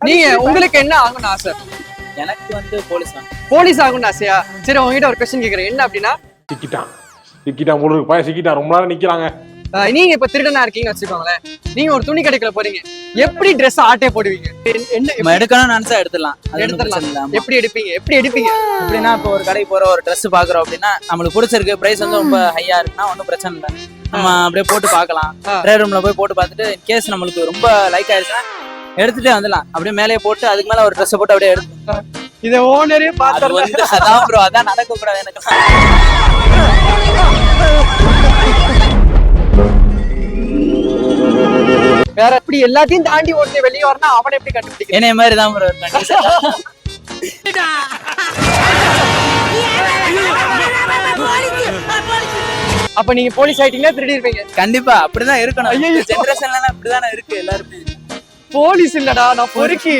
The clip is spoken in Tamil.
நீங்க உங்களுக்கு என்ன ஆகணும்னு ஆசை? எனக்கு வந்து போலீஸ் தான். போலீஸ் ஆகணும்னு ஆசையா? சரி, உங்ககிட்ட ஒரு கொஸ்டின் கேக்குறேன். என்ன அப்படின்னா, சிக்கிட்டான் போல இருக்கு. பையன் சிக்கிட்டான், ரொம்ப நேரம் நிக்கிறாங்க. நீங்க இப்ப திருடனா இருக்கீங்கன்னு வச்சுக்கோங்களேன். நீங்க ஒரு துணி கடைக்குள்ள போறீங்க, எப்படி ட்ரெஸ் ஆட்டே போடுவீங்க? நம்ம எடுக்கணும்னு நினைச்சா எடுத்துடலாம். எடுத்துடலாம். எப்படி எடுப்பீங்க? எப்படின்னா இப்போ ஒரு கடைக்கு போற ஒரு ட்ரெஸ் பாக்குறோம் அப்படின்னா நம்மளுக்கு பிடிச்சிருக்கு, பிரைஸ் வந்து ரொம்ப ஹையா இருக்குன்னா ஒன்றும் பிரச்சனை இல்லை, நம்ம அப்படியே போட்டு பார்க்கலாம். ட்ரேட் ரூம்ல போய் போட்டு பார்த்துட்டு கேஸ் நம்மளுக்கு ரொம்ப லைக் ஆயிடுச்சுன்னா எடுத்துட்டே வந்துடலாம். அப்படியே மேலேயே போட்டு அதுக்கு மேல ஒரு ட்ரெஸ் போட்டு அப்படியே எடுத்து இத ஓனரே பார்த்தா அதான் ப்ரோ, அதான் நடக்க கூடாது எனக்கு. வேற எப்படி எல்லாத்தையும் தாண்டி ஓட்டு வெளியே வரனா அவனை எப்படி கண்டுபிடிக்க? என்னைய மாதிரி தான் ப்ரோ இருக்காங்க. அப்ப நீங்க போலீஸ் ஆயிட்டீங்கன்னா திருடிருப்பீங்க. கண்டிப்பா அப்படிதான் இருக்கணும். ஜெனரேஷன்ல அப்படிதானே இருக்கு எல்லாருமே. போலீஸ் இல்லடா, நான் பொறுக்கி.